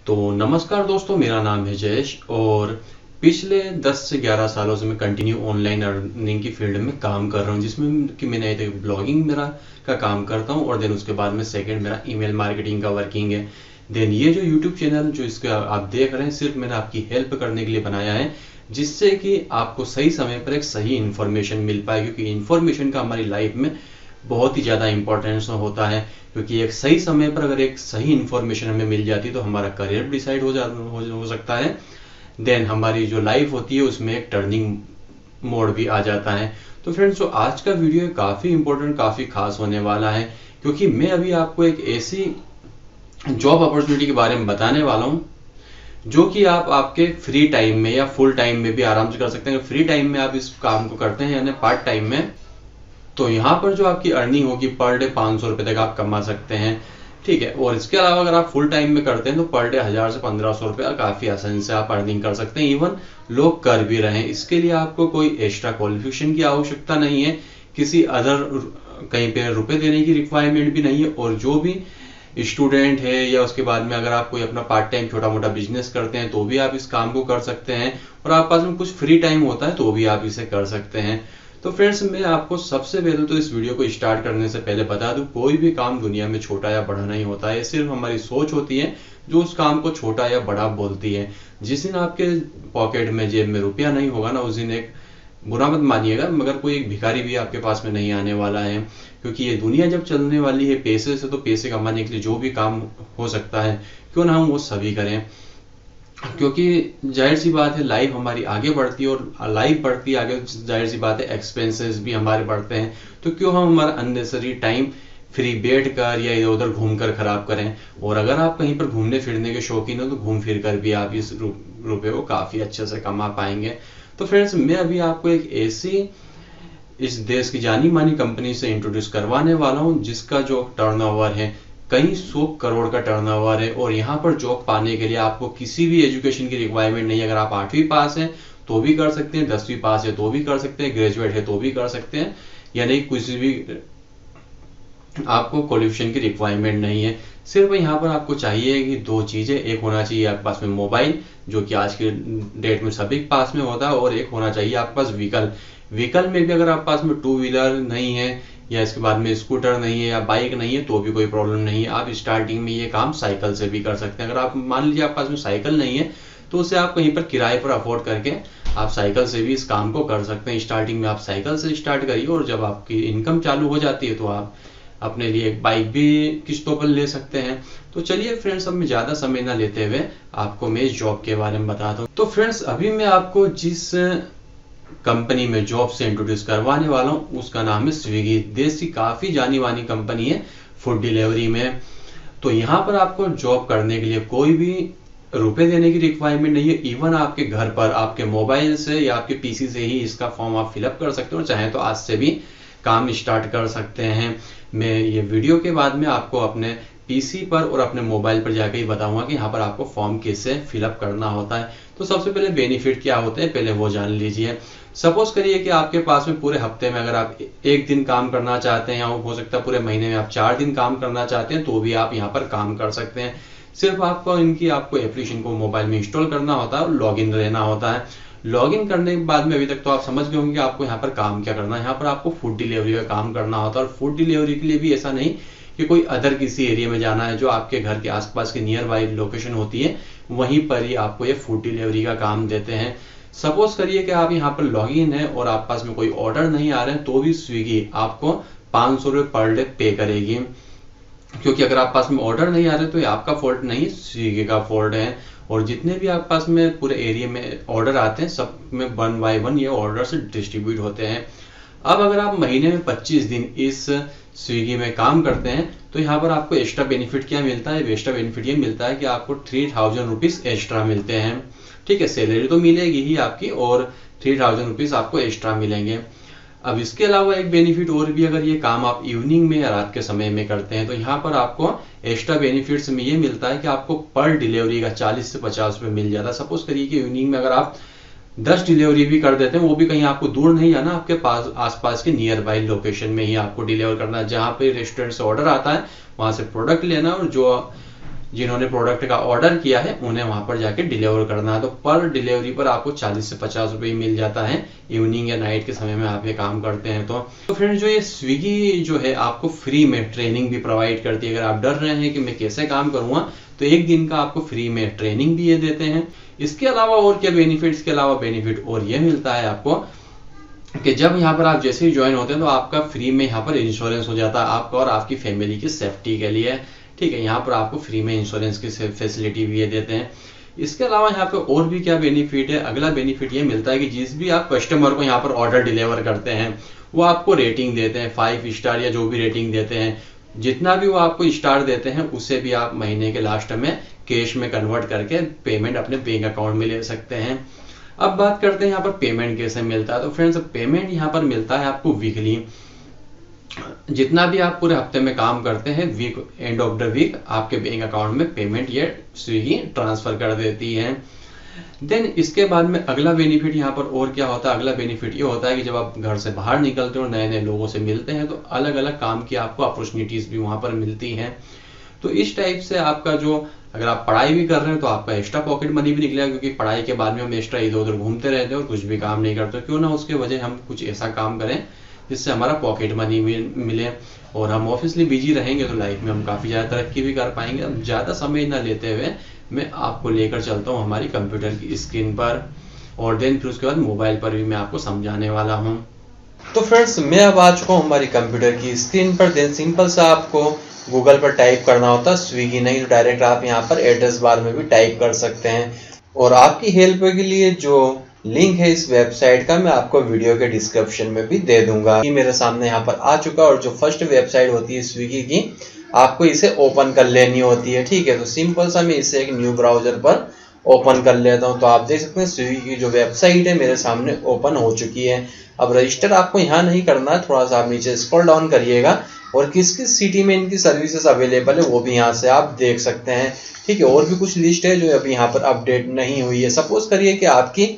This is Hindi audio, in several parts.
तो नमस्कार दोस्तों, मेरा नाम है जयेश और पिछले 10 से 11 सालों से मैं कंटिन्यू ऑनलाइन अर्निंग की फील्ड में काम कर रहा हूँ, जिसमें कि मैंने ब्लॉगिंग मेरा का काम करता हूँ और देन उसके बाद में सेकंड मेरा ईमेल मार्केटिंग का वर्किंग है। देन ये जो यूट्यूब चैनल जो इसका आप देख रहे हैं, सिर्फ मैंने आपकी हेल्प करने के लिए बनाया है, जिससे कि आपको सही समय पर एक सही इन्फॉर्मेशन मिल पाए, क्योंकि इन्फॉर्मेशन का हमारी लाइफ में बहुत ही ज़्यादा इंपॉर्टेंस होता है। क्योंकि एक सही समय पर अगर एक सही इन्फॉर्मेशन हमें मिल जाती है तो हमारा करियर डिसाइड हो सकता है। देन हमारी जो लाइफ होती है उसमें एक टर्निंग मोड भी आ जाता है। तो फ्रेंड्स, जो आज का वीडियो है काफ़ी इंपॉर्टेंट, काफ़ी खास होने वाला है, क्योंकि मैं अभी आपको एक ऐसी जॉब अपॉर्चुनिटी के बारे में बताने वाला हूँ जो कि आप आपके फ्री टाइम में या फुल टाइम में भी आराम से कर सकते हैं। फ्री टाइम में आप इस काम को करते हैं यानी पार्ट टाइम में, तो यहाँ पर जो आपकी अर्निंग होगी पर डे 500 रुपये तक आप कमा सकते हैं। ठीक है। और इसके अलावा अगर आप फुल टाइम में करते हैं तो पर डे 1000 से 1500 रुपये काफ़ी आसानी से आप अर्निंग कर सकते हैं। इवन लोग कर भी रहे हैं। इसके लिए आपको कोई एक्स्ट्रा क्वालिफिकेशन की आवश्यकता नहीं है, किसी अदर कहीं पे रुपए देने की रिक्वायरमेंट भी नहीं है। और जो भी स्टूडेंट है या उसके बाद में अगर आप कोई अपना पार्ट टाइम छोटा मोटा बिजनेस करते हैं तो भी आप इस काम को कर सकते हैं। और आप पास में कुछ फ्री टाइम होता है तो भी आप इसे कर सकते हैं। तो फ्रेंड्स, मैं आपको सबसे पहले तो इस वीडियो को स्टार्ट करने से पहले बता दूं, कोई भी काम दुनिया में छोटा या बड़ा नहीं होता है। सिर्फ हमारी सोच होती है जो उस काम को छोटा या बड़ा बोलती है। जिस दिन आपके पॉकेट में, जेब में रुपया नहीं होगा ना, उस दिन एक बुरा मत मानिएगा, मगर कोई एक भिखारी भी आपके पास में नहीं आने वाला है। क्योंकि ये दुनिया जब चलने वाली है पैसे से, तो पैसे कमाने के लिए जो भी काम हो सकता है क्यों ना हम वो सभी करें। क्योंकि जाहिर सी बात है, लाइफ हमारी आगे बढ़ती है और लाइफ बढ़ती है आगे, जाहिर सी बात है एक्सपेंसेस भी हमारे बढ़ते हैं। तो क्यों हम हमारा अननेसेसरी टाइम फ्री बैठ कर या इधर उधर घूम कर खराब करें। और अगर आप कहीं पर घूमने फिरने के शौकीन हो तो घूम फिर कर भी आप इस रुपये को काफ़ी अच्छे से कमा पाएंगे। तो फ्रेंड्स, मैं अभी आपको एक ऐसी इस देश की जानी मानी कंपनी से इंट्रोड्यूस करवाने वाला हूं जिसका जो टर्नओवर है कई 100 करोड़ का टर्नओवर है। और यहाँ पर जॉब पाने के लिए आपको किसी भी एजुकेशन की रिक्वायरमेंट नहीं है। अगर आप 8वीं पास हैं तो भी कर सकते हैं, 10वीं पास है तो भी कर सकते हैं, ग्रेजुएट है तो भी कर सकते हैं, यानी किसी भी आपको क्वालिफिकेशन की रिक्वायरमेंट नहीं है। सिर्फ यहाँ पर आपको चाहिए कि दो चीज़ें, एक होना चाहिए आपके पास में मोबाइल, जो कि आज के डेट में सभी के पास में होता है, और एक होना चाहिए आपके पास व्हीकल। व्हीकल में भी अगर आपके पास में 2 व्हीलर नहीं है या इसके बाद में स्कूटर नहीं है या बाइक नहीं है तो भी कोई प्रॉब्लम नहीं है। आप स्टार्टिंग में ये काम साइकिल से भी कर सकते हैं। अगर आप मान लीजिए आपके पास में साइकिल नहीं है तो उसे आप कहीं पर किराए पर अफोर्ड करके आप साइकिल से भी इस काम को कर सकते हैं। स्टार्टिंग में आप साइकिल से स्टार्ट करिए और जब आपकी इनकम चालू हो जाती है तो आप अपने लिए एक बाइक भी किस्तों पर ले सकते हैं। तो चलिए फ्रेंड्स, अब मैं ज़्यादा समय ना लेते हुए आपको मैं इस जॉब के बारे में बताता हूँ। तो फ्रेंड्स, अभी मैं आपको जिस कंपनी में जॉब से इंट्रोड्यूस करवाने वाला हूँ उसका नाम है स्विगी। देश की काफ़ी जानी मानी कंपनी है फूड डिलीवरी में। तो यहाँ पर आपको जॉब करने के लिए कोई भी रुपए देने की रिक्वायरमेंट नहीं है। इवन आपके घर पर आपके मोबाइल से या आपके पीसी से ही इसका फॉर्म आप फिलअप कर सकते हो, और चाहे तो आज से भी काम स्टार्ट कर सकते हैं। मैं ये वीडियो के बाद में आपको अपने पीसी पर और अपने मोबाइल पर जाकर ही बताऊंगा कि यहाँ पर आपको फॉर्म कैसे फिलअप करना होता है। तो सबसे पहले बेनिफिट क्या होते हैं पहले वो जान लीजिए। सपोज करिए कि आपके पास में पूरे हफ्ते में अगर आप एक दिन काम करना चाहते हैं, या हो सकता है पूरे महीने में आप 4 दिन काम करना चाहते हैं, तो भी आप यहाँ पर काम कर सकते हैं। सिर्फ आपको एप्लीकेशन को मोबाइल में इंस्टॉल करना होता है और लॉगिन रहना होता है। लॉगिन करने के बाद में अभी तक तो आप समझ गए होंगे कि आपको यहाँ पर काम क्या करना है। यहाँ पर आपको फूड डिलीवरी का काम करना होता है। और फूड डिलीवरी के लिए भी ऐसा नहीं कि कोई अदर किसी एरिया में जाना है, जो आपके घर के आसपास की नियर बाई लोकेशन होती है वहीं पर ही आपको ये फूड डिलीवरी का काम देते हैं। सपोज करिए कि आप यहाँ पर लॉगिन है और आप पास में कोई ऑर्डर नहीं आ रहे हैं तो भी स्विगी आपको 500 रुपये पर डे पे करेगी। क्योंकि अगर आप पास में ऑर्डर नहीं आ रहे तो ये आपका फॉल्ट नहीं, स्विगी का फॉल्ट है। और जितने भी आप पास में पूरे एरिया में ऑर्डर आते हैं सब में 1 बाय 1 ये ऑर्डर से डिस्ट्रीब्यूट होते हैं। अब अगर आप महीने में 25 दिन इस स्विगी में काम करते हैं तो यहाँ पर आपको एक्स्ट्रा बेनिफिट क्या मिलता है। एक्स्ट्रा बेनिफिट ये मिलता है कि आपको 3000 रुपीज़ एक्स्ट्रा मिलते हैं। ठीक है, सैलरी तो मिलेगी ही आपकी और 3000 रुपीज़ आपको एक्स्ट्रा मिलेंगे। अब इसके अलावा एक बेनिफिट और भी, अगर ये काम आप इवनिंग में या रात के समय में करते हैं तो यहाँ पर आपको एक्स्ट्रा बेनिफिट्स में ये मिलता है कि आपको पर डिलीवरी का 40 से 50 रुपये मिल जाता है। सपोज करिए कि इवनिंग में अगर आप 10 डिलीवरी भी कर देते हैं, वो भी कहीं आपको दूर नहीं जाना, आपके पास आसपास के नियर बाई लोकेशन में ही आपको डिलीवर करना है। जहाँ पे रेस्टोरेंट से ऑर्डर आता है वहाँ से प्रोडक्ट लेना और जो जिन्होंने प्रोडक्ट का ऑर्डर किया है उन्हें वहां पर जाके डिलीवर करना है। तो पर डिलीवरी पर आपको 40 से 50 रुपये मिल जाता है इवनिंग या नाइट के समय में आप ये काम करते हैं। तो फ्रेंड्स जो ये स्विगी जो है आपको फ्री में ट्रेनिंग भी प्रोवाइड करती है। अगर आप डर रहे हैं कि मैं कैसे काम करूंगा तो एक दिन का आपको फ्री में ट्रेनिंग भी ये देते हैं। इसके अलावा और क्या बेनिफिट, इसके अलावा बेनिफिट और ये मिलता है आपको कि जब यहाँ पर आप जैसे ही ज्वाइन होते हैं तो आपका फ्री में यहाँ पर इंश्योरेंस हो जाता है आपका और आपकी फैमिली की सेफ्टी के लिए। ठीक है, यहाँ पर आपको फ्री में इंश्योरेंस की फैसिलिटी भी ये देते हैं। इसके अलावा यहाँ पे और भी क्या बेनिफिट है, अगला बेनिफिट ये मिलता है कि जिस भी आप कस्टमर को यहाँ पर ऑर्डर डिलीवर करते हैं वो आपको रेटिंग देते हैं 5 स्टार या जो भी रेटिंग देते हैं। जितना भी वो आपको स्टार देते हैं उससे भी आप महीने के लास्ट में कैश में कन्वर्ट करके पेमेंट अपने बैंक अकाउंट में ले सकते हैं। अब बात करते हैं यहाँ पर पेमेंट कैसे मिलता है। तो फ्रेंड्स पेमेंट यहाँ पर मिलता है आपको वीकली। जितना भी आप पूरे हफ्ते में काम करते हैं week end of the week आपके बैंक अकाउंट में पेमेंट ये स्विगी ट्रांसफर कर देती है। देन इसके बाद में अगला बेनिफिट यहाँ पर और क्या होता है, अगला बेनिफिट ये होता है कि जब आप घर से बाहर निकलते हो नए नए लोगों से मिलते हैं तो अलग अलग काम की आपको अपॉर्चुनिटीज भी वहां पर मिलती हैं। तो इस टाइप से आपका जो अगर आप पढ़ाई भी कर रहे हैं तो आपका एक्स्ट्रा पॉकेट मनी भी निकलेगा, क्योंकि पढ़ाई के बाद में हम एक्स्ट्रा इधर उधर घूमते रहते हैं और कुछ भी काम नहीं करते। क्यों ना उसके वजह हम कुछ ऐसा काम करें जिससे हमारा पॉकेट मनी मिले और हम ऑफिसली बिजी रहेंगे तो लाइफ में हम काफ़ी ज़्यादा तरक्की भी कर पाएंगे। अब ज़्यादा समय ना लेते हुए मैं आपको लेकर चलता हूँ हमारी कंप्यूटर की स्क्रीन पर और देन फिर उसके बाद मोबाइल पर भी मैं आपको समझाने वाला हूँ। तो फ्रेंड्स मैं अब आ चुका हूँ हमारी कंप्यूटर की स्क्रीन पर। देन सिंपल सा आपको गूगल पर टाइप करना होता है स्विगी, नहीं तो डायरेक्ट आप यहाँ पर एड्रेस बार में भी टाइप कर सकते हैं। और आपकी हेल्प के लिए जो लिंक है इस वेबसाइट का मैं आपको वीडियो के डिस्क्रिप्शन में भी दे दूंगा। ये मेरे सामने यहाँ पर आ चुका और जो फर्स्ट वेबसाइट होती है स्विगी की आपको इसे ओपन कर लेनी होती है। ठीक है, तो सिंपल सा मैं इसे एक न्यू ब्राउजर पर ओपन कर लेता हूँ। तो आप देख सकते हैं स्विगी की जो वेबसाइट है मेरे सामने ओपन हो चुकी है। अब रजिस्टर आपको यहाँ नहीं करना है, थोड़ा सा आप नीचे स्क्रॉल डाउन करिएगा और किस किस सिटी में इनकी सर्विसेज अवेलेबल है वो भी यहाँ से आप देख सकते हैं। ठीक है, और भी कुछ लिस्ट है जो अभी यहाँ पर अपडेट नहीं हुई है। सपोज करिए कि आपकी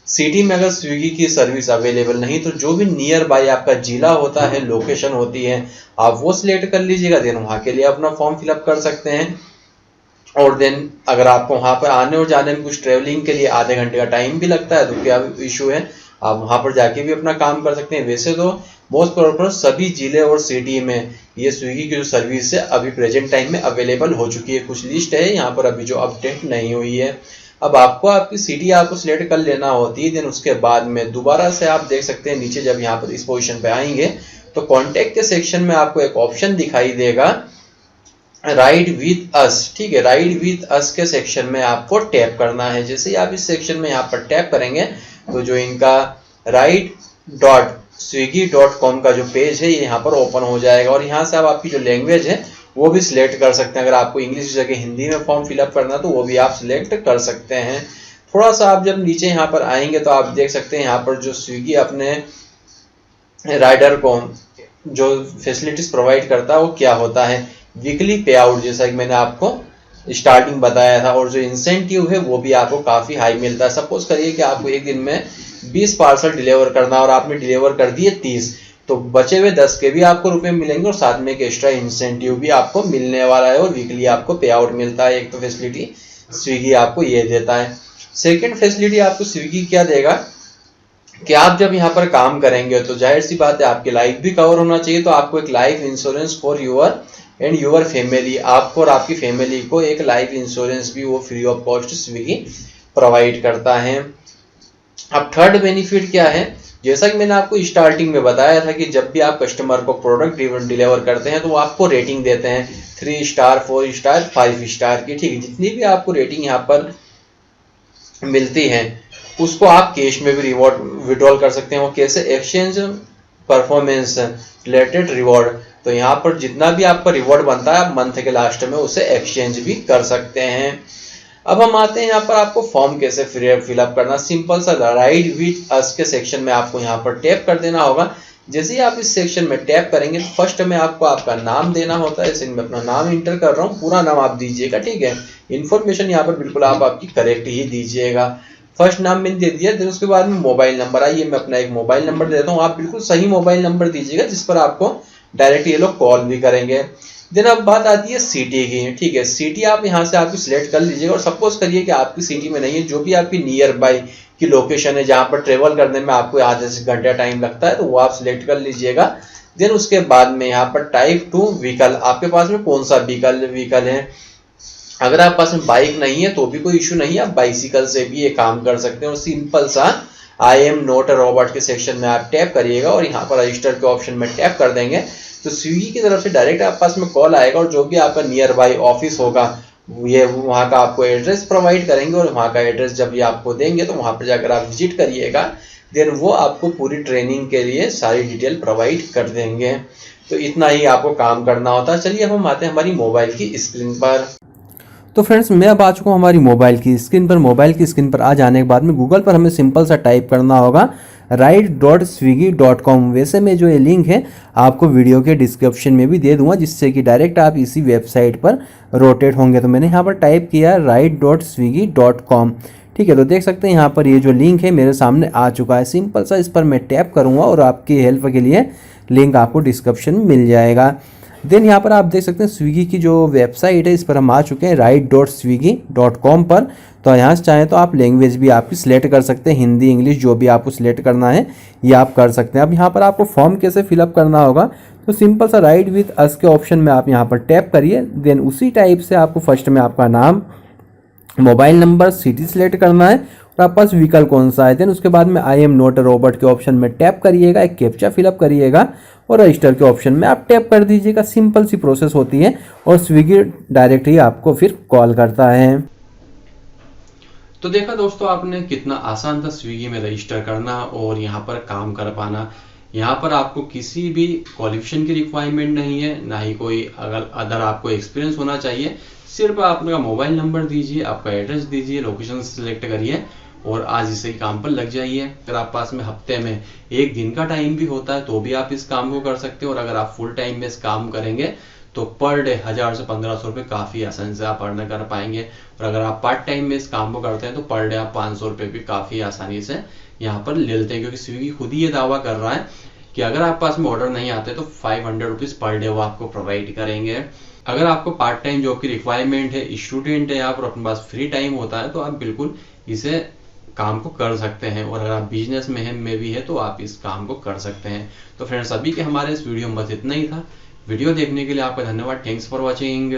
सिटी में अगर स्विगी की सर्विस अवेलेबल नहीं तो जो भी नियर बाय आपका जिला होता है, लोकेशन होती है, आप वो सिलेक्ट कर लीजिएगा। देन वहाँ के लिए अपना फॉर्म फिलअप कर सकते हैं। और देन अगर आपको वहाँ पर आने और जाने में कुछ ट्रेवलिंग के लिए आधे घंटे का टाइम भी लगता है तो क्या इशू है, आप वहाँ पर जाके भी अपना काम कर सकते हैं। वैसे तो मोस्ट प्रोबेबल सभी जिले और सिटी में ये स्विगी की जो सर्विस है अभी प्रेजेंट टाइम में अवेलेबल हो चुकी है। कुछ लिस्ट है यहाँ पर अभी जो अपडेट नहीं हुई है। अब आपको आपकी सिटी आपको सिलेक्ट कर लेना होती है। देन उसके बाद में दोबारा से आप देख सकते हैं नीचे जब यहाँ पर इस पोजीशन पे आएंगे तो कॉन्टेक्ट के सेक्शन में आपको एक ऑप्शन दिखाई देगा राइड विथ अस। ठीक है, राइड विथ अस के सेक्शन में आपको टैप करना है। जैसे ही आप इस सेक्शन में यहाँ पर टैप करेंगे तो जो इनका ride.swiggy.com का जो पेज है ये यहाँ पर ओपन हो जाएगा और यहाँ से आप आपकी जो लैंग्वेज है वो भी सिलेक्ट कर सकते हैं। अगर आपको इंग्लिश की जगह हिंदी में फॉर्म फिलअप करना तो वो भी आप सिलेक्ट कर सकते हैं। थोड़ा सा आप जब नीचे यहाँ पर आएंगे तो आप देख सकते हैं यहाँ पर जो स्विगी अपने राइडर को जो फैसिलिटीज प्रोवाइड करता है वो क्या होता है, वीकली पे आउट जैसा कि मैंने आपको स्टार्टिंग बताया था। और जो इंसेंटिव है वो भी आपको काफी हाई मिलता है। सपोज करिए कि आपको एक दिन में 20 पार्सल डिलीवर करना और आपने डिलीवर कर दिए 30, तो बचे हुए 10 के भी आपको रुपए मिलेंगे और साथ में एक एक्स्ट्रा इंसेंटिव भी आपको मिलने वाला है और वीकली आपको पे आउट मिलता है। एक तो फैसिलिटी स्विगी आपको ये देता है। सेकेंड फैसिलिटी आपको स्विगी क्या देगा कि आप जब यहाँ पर काम करेंगे तो जाहिर सी बात है आपकी लाइफ भी कवर होना चाहिए, तो आपको एक life insurance for your and your family, आपको और आपकी फैमिली को एक लाइफ इंश्योरेंस भी वो free of cost Swiggy provide करता है। अब थर्ड बेनिफिट क्या है, जैसा कि मैंने आपको स्टार्टिंग में बताया था कि जब भी आप कस्टमर को प्रोडक्ट डिलीवर करते हैं तो वो आपको रेटिंग देते हैं 3 स्टार 4 स्टार 5 स्टार की। ठीक है, जितनी भी आपको रेटिंग यहाँ पर मिलती है उसको आप कैश में भी रिवॉर्ड विड्रॉल कर सकते हैं। वो कैसे, एक्सचेंज परफॉर्मेंस रिलेटेड रिवॉर्ड। तो यहाँ पर जितना भी आपका रिवॉर्ड बनता है आप मंथ के लास्ट में उसे एक्सचेंज भी कर सकते हैं। अब हम आते हैं यहाँ पर आपको फॉर्म कैसे फिलअप करना। सिंपल सा राइड विथ अस के सेक्शन में आपको यहाँ पर टैप कर देना होगा। जैसे ही आप इस सेक्शन में टैप करेंगे तो फर्स्ट में आपको आपका नाम देना होता है। जैसे मैं अपना नाम इंटर कर रहा हूँ, पूरा नाम आप दीजिएगा। ठीक है, इन्फॉर्मेशन यहाँ पर बिल्कुल आप आपकी करेक्ट ही दीजिएगा। फर्स्ट नाम मैंने दे दिया, फिर उसके बाद में मोबाइल नंबर, आइए मैं अपना एक मोबाइल नंबर देता हूँ। आप बिल्कुल सही मोबाइल नंबर दीजिएगा जिस पर आपको डायरेक्ट ये लोग कॉल भी करेंगे। देन अब बात आती है सिटी की। ठीक है, सिटी आप यहाँ से आपकी सिलेक्ट कर लीजिएगा और सपोज करिए कि आपकी सिटी में नहीं है, जो भी आपकी नियर बाई की लोकेशन है जहाँ पर ट्रेवल करने में आपको आधे से घंटे टाइम लगता है, तो वो आप सिलेक्ट कर लीजिएगा। देन उसके बाद में यहाँ पर टाइप टू व्हीकल, आपके पास में कौन सा व्हीकल है। अगर आप पास में बाइक नहीं है तो भी कोई इशू नहीं है, आप बाइसिकल से भी ये काम कर सकते हैं। और सिंपल सा I am not a robot के सेक्शन में आप टैप करिएगा और यहाँ पर रजिस्टर के ऑप्शन में टैप कर देंगे तो स्विगी की तरफ से डायरेक्ट आप पास में कॉल आएगा और जो भी आपका नियर बाई ऑफिस होगा ये वहाँ का आपको एड्रेस प्रोवाइड करेंगे और वहाँ का एड्रेस जब ये आपको देंगे तो वहाँ पर जाकर आप विजिट करिएगा। देन वो आपको पूरी ट्रेनिंग के लिए सारी डिटेल प्रोवाइड कर देंगे। तो इतना ही आपको काम करना होता है। चलिए अब हम आते हैं हमारी मोबाइल की स्क्रीन पर। तो फ्रेंड्स मैं अब आ चुका हूँ हमारी मोबाइल की स्क्रीन पर। मोबाइल की स्क्रीन पर आ जाने के बाद में गूगल पर हमें सिंपल सा टाइप करना होगा ride.swiggy.com। वैसे में जो ये लिंक है आपको वीडियो के डिस्क्रिप्शन में भी दे दूंगा, जिससे कि डायरेक्ट आप इसी वेबसाइट पर रोटेट होंगे। तो मैंने यहाँ पर टाइप किया ride.swiggy.com। ठीक है, तो देख सकते हैं यहाँ पर ये जो लिंक है मेरे सामने आ चुका है। सिंपल सा इस पर मैं टैप करूँगा और आपकी हेल्प के लिए लिंक आपको डिस्क्रिप्शन में मिल जाएगा। देन यहाँ पर आप देख सकते हैं स्विगी की जो वेबसाइट है इस पर हम आ चुके हैं ride.swiggy.com पर। तो यहाँ से चाहें तो आप लैंग्वेज भी आपकी सिलेक्ट कर सकते हैं, हिंदी इंग्लिश जो भी आपको सिलेक्ट करना है ये आप कर सकते हैं। अब यहाँ पर आपको फॉर्म कैसे फिलअप करना होगा, तो सिंपल सा राइड विद अस के ऑप्शन में आप यहाँ पर टैप करिए। देन उसी टाइप से आपको फर्स्ट में आपका नाम, मोबाइल नंबर, सिटी सिलेक्ट करना है और आपके पास व्हीकल कौन सा है। देन उसके बाद में I am not a robot के ऑप्शन में टैप करिएगा, एक कैप्चा फिलअप करिएगा और रजिस्टर के ऑप्शन में आप टैप कर दीजिएगा। सिंपल सी प्रोसेस होती है और स्विगी डायरेक्ट ही आपको फिर कॉल करता है। तो देखा दोस्तों आपने कितना आसान था स्विगी में रजिस्टर करना और यहाँ पर काम कर पाना। यहाँ पर आपको किसी भी क्वालिफिकेशन की रिक्वायरमेंट नहीं है, ना ही कोई अदर आपको एक्सपीरियंस होना चाहिए। सिर्फ आपका मोबाइल नंबर दीजिए, आपका एड्रेस दीजिए, लोकेशन सेलेक्ट करिए और आज इसी काम पर लग जाइए। अगर आप पास में हफ्ते में एक दिन का टाइम भी होता है तो भी आप इस काम को कर सकते हो और अगर आप फुल टाइम में इस काम करेंगे तो पर डे 1000 से 1500 रुपये काफ़ी आसानी से आप अर्न कर पाएंगे। और अगर आप पार्ट टाइम में इस काम को करते हैं तो पर डे आप 500 रुपये भी काफ़ी आसानी से यहाँ पर ले लेते हैं, क्योंकि स्विगी खुद ही ये दावा कर रहा है कि अगर आप पास में ऑर्डर नहीं आते तो 500 रुपीज़ पर डे वो आपको प्रोवाइड करेंगे। अगर आपको पार्ट टाइम जॉब की रिक्वायरमेंट है, स्टूडेंट है आप और अपने पास फ्री टाइम होता है तो आप बिल्कुल इसे काम को कर सकते हैं। और अगर आप बिजनेस में भी है तो आप इस काम को कर सकते हैं। तो फ्रेंड्स अभी के हमारे इस वीडियो में बस इतना ही था। वीडियो देखने के लिए आपका धन्यवाद। Thanks for watching.